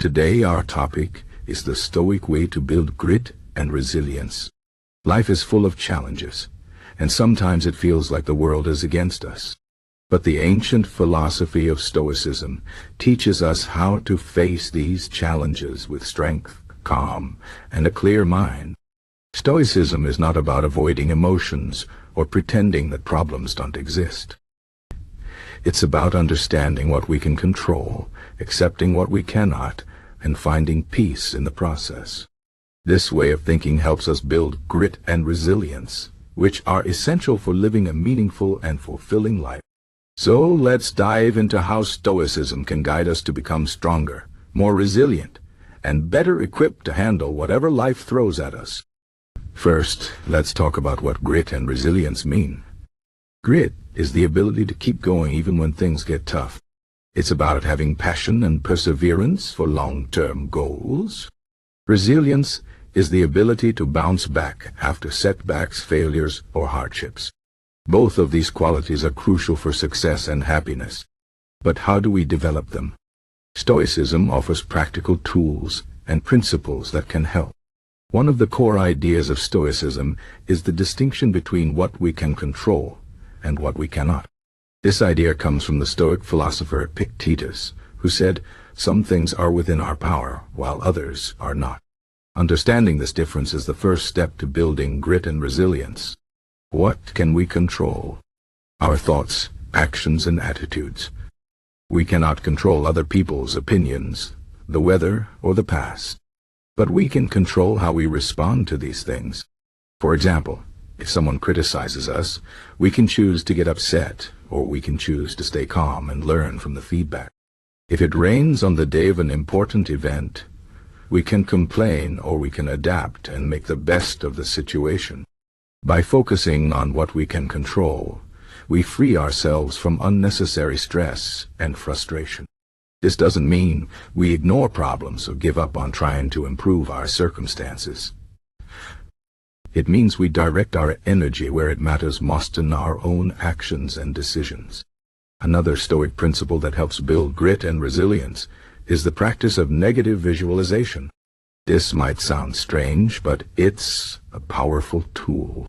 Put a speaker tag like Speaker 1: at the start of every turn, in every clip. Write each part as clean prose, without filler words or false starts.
Speaker 1: Today our topic is the Stoic way to build grit and resilience. Life is full of challenges, and sometimes it feels like the world is against us. But the ancient philosophy of Stoicism teaches us how to face these challenges with strength, calm, and a clear mind. Stoicism is not about avoiding emotions or pretending that problems don't exist. It's about understanding what we can control, accepting what we cannot, and finding peace in the process. This way of thinking helps us build grit and resilience, which are essential for living a meaningful and fulfilling life. So let's dive into how Stoicism can guide us to become stronger, more resilient, and better equipped to handle whatever life throws at us. First, let's talk about what grit and resilience mean. Grit is the ability to keep going even when things get tough. It's about having passion and perseverance for long-term goals. Resilience is the ability to bounce back after setbacks, failures, or hardships. Both of these qualities are crucial for success and happiness. But how do we develop them? Stoicism offers practical tools and principles that can help. One of the core ideas of Stoicism is the distinction between what we can control and what we cannot. This idea comes from the Stoic philosopher Epictetus, who said, "Some things are within our power, while others are not." Understanding this difference is the first step to building grit and resilience. What can we control? Our thoughts, actions, and attitudes. We cannot control other people's opinions, the weather, or the past. But we can control how we respond to these things. For example, if someone criticizes us, we can choose to get upset, or we can choose to stay calm and learn from the feedback. If it rains on the day of an important event, we can complain or we can adapt and make the best of the situation. By focusing on what we can control, we free ourselves from unnecessary stress and frustration. This doesn't mean we ignore problems or give up on trying to improve our circumstances. It means we direct our energy where it matters most in our own actions and decisions. Another Stoic principle that helps build grit and resilience is the practice of negative visualization. This might sound strange, but it's a powerful tool.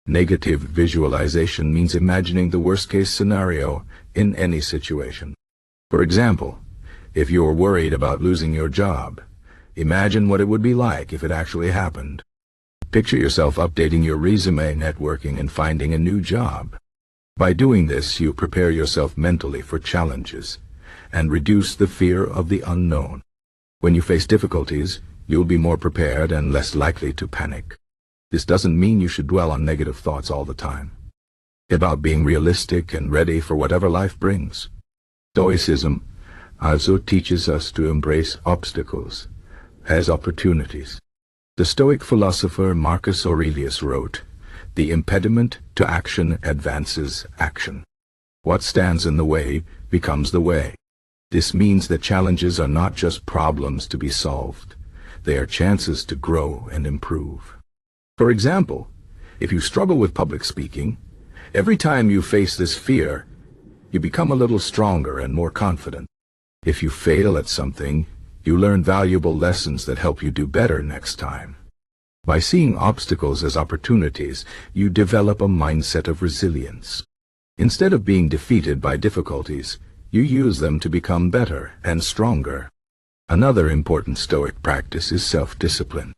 Speaker 1: Negative visualization means imagining the worst-case scenario in any situation. For example, if you're worried about losing your job, imagine what it would be like if it actually happened. Picture yourself updating your resume, networking, and finding a new job. By doing this, you prepare yourself mentally for challenges and reduce the fear of the unknown. When you face difficulties, you'll be more prepared and less likely to panic. This doesn't mean you should dwell on negative thoughts all the time. It's about being realistic and ready for whatever life brings. Stoicism also teaches us to embrace obstacles as opportunities. The Stoic philosopher Marcus Aurelius wrote, "The impediment to action advances action. What stands in the way becomes the way." This means that challenges are not just problems to be solved. They are chances to grow and improve. For example, if you struggle with public speaking, every time you face this fear, you become a little stronger and more confident. If you fail at something, you learn valuable lessons that help you do better next time. By seeing obstacles as opportunities, you develop a mindset of resilience. Instead of being defeated by difficulties, you use them to become better and stronger. Another important Stoic practice is self-discipline.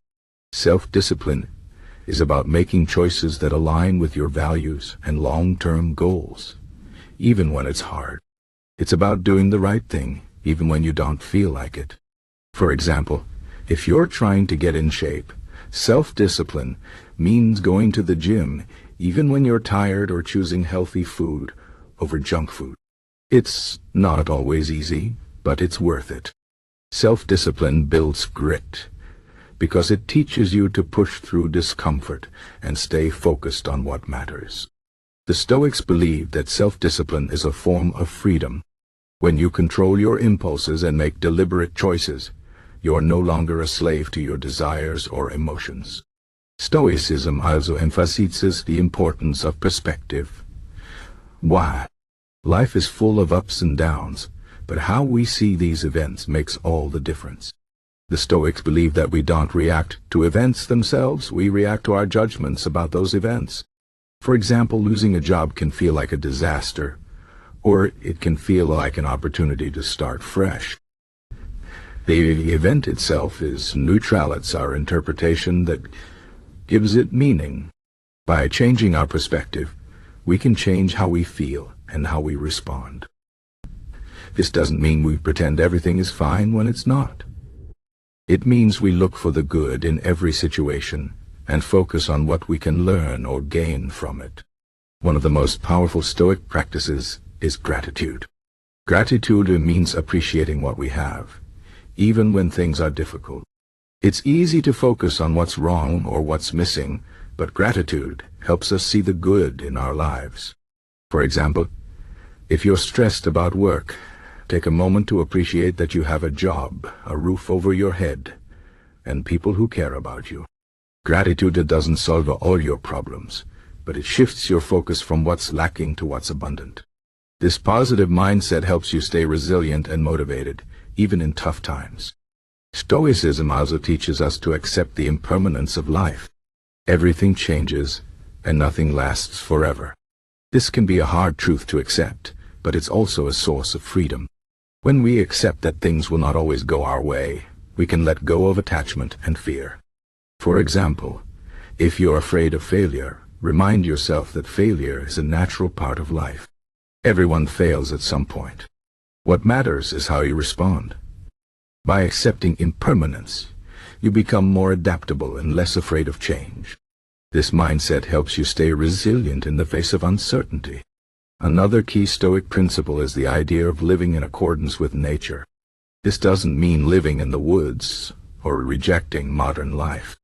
Speaker 1: Self-discipline is about making choices that align with your values and long-term goals, even when it's hard. It's about doing the right thing, even when you don't feel like it. For example, if you're trying to get in shape, self-discipline means going to the gym, even when you're tired, or choosing healthy food over junk food. It's not always easy, but it's worth it. Self-discipline builds grit, because it teaches you to push through discomfort and stay focused on what matters. The Stoics believe that self-discipline is a form of freedom. When you control your impulses and make deliberate choices, you're no longer a slave to your desires or emotions. Stoicism also emphasizes the importance of perspective. Why? Life is full of ups and downs, but how we see these events makes all the difference. The Stoics believe that we don't react to events themselves, we react to our judgments about those events. For example, losing a job can feel like a disaster, or it can feel like an opportunity to start fresh. The event itself is neutral, it's our interpretation that gives it meaning. By changing our perspective, we can change how we feel and how we respond. This doesn't mean we pretend everything is fine when it's not. It means we look for the good in every situation and focus on what we can learn or gain from it. One of the most powerful Stoic practices is gratitude. Gratitude means appreciating what we have, even when things are difficult. It's easy to focus on what's wrong or what's missing, but gratitude helps us see the good in our lives. For example, if you're stressed about work, take a moment to appreciate that you have a job, a roof over your head, and people who care about you. Gratitude doesn't solve all your problems, but it shifts your focus from what's lacking to what's abundant. This positive mindset helps you stay resilient and motivated, even in tough times. Stoicism also teaches us to accept the impermanence of life. Everything changes, and nothing lasts forever. This can be a hard truth to accept, but it's also a source of freedom. When we accept that things will not always go our way, we can let go of attachment and fear. For example, if you're afraid of failure, remind yourself that failure is a natural part of life. Everyone fails at some point. What matters is how you respond. By accepting impermanence, you become more adaptable and less afraid of change. This mindset helps you stay resilient in the face of uncertainty. Another key Stoic principle is the idea of living in accordance with nature. This doesn't mean living in the woods or rejecting modern life.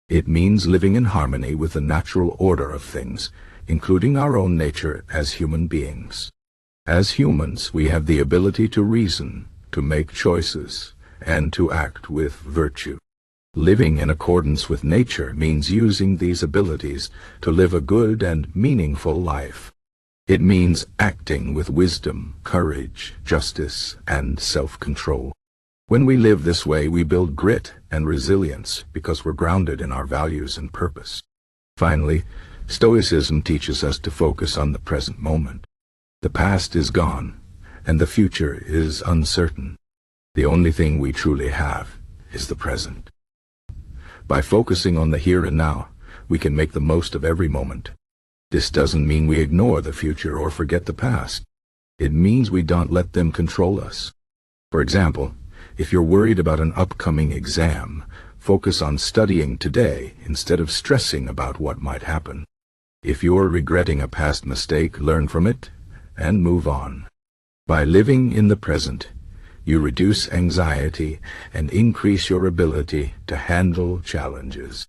Speaker 1: It means living in harmony with the natural order of things, including our own nature as human beings. As humans, we have the ability to reason, to make choices, and to act with virtue. Living in accordance with nature means using these abilities to live a good and meaningful life. It means acting with wisdom, courage, justice, and self-control. When we live this way, we build grit and resilience because we're grounded in our values and purpose. Finally, Stoicism teaches us to focus on the present moment. The past is gone, and the future is uncertain. The only thing we truly have is the present. By focusing on the here and now, we can make the most of every moment. This doesn't mean we ignore the future or forget the past. It means we don't let them control us. For example, if you're worried about an upcoming exam, focus on studying today instead of stressing about what might happen. If you're regretting a past mistake, learn from it and move on. By living in the present, you reduce anxiety and increase your ability to handle challenges.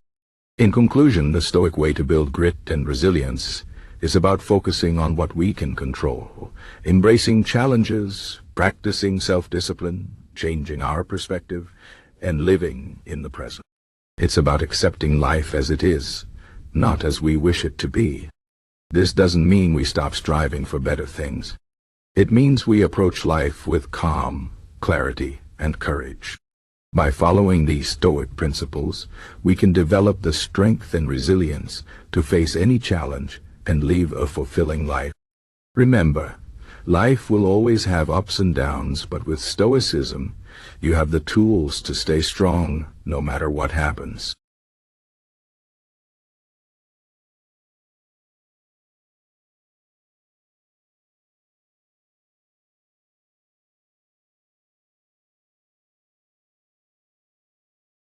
Speaker 1: In conclusion, the Stoic way to build grit and resilience is about focusing on what we can control, embracing challenges, practicing self-discipline, changing our perspective, and living in the present. It's about accepting life as it is, not as we wish it to be. This doesn't mean we stop striving for better things. It means we approach life with calm, clarity, and courage. By following these Stoic principles, we can develop the strength and resilience to face any challenge and live a fulfilling life. Remember, life will always have ups and downs, but with Stoicism, you have the tools to stay strong no matter what happens.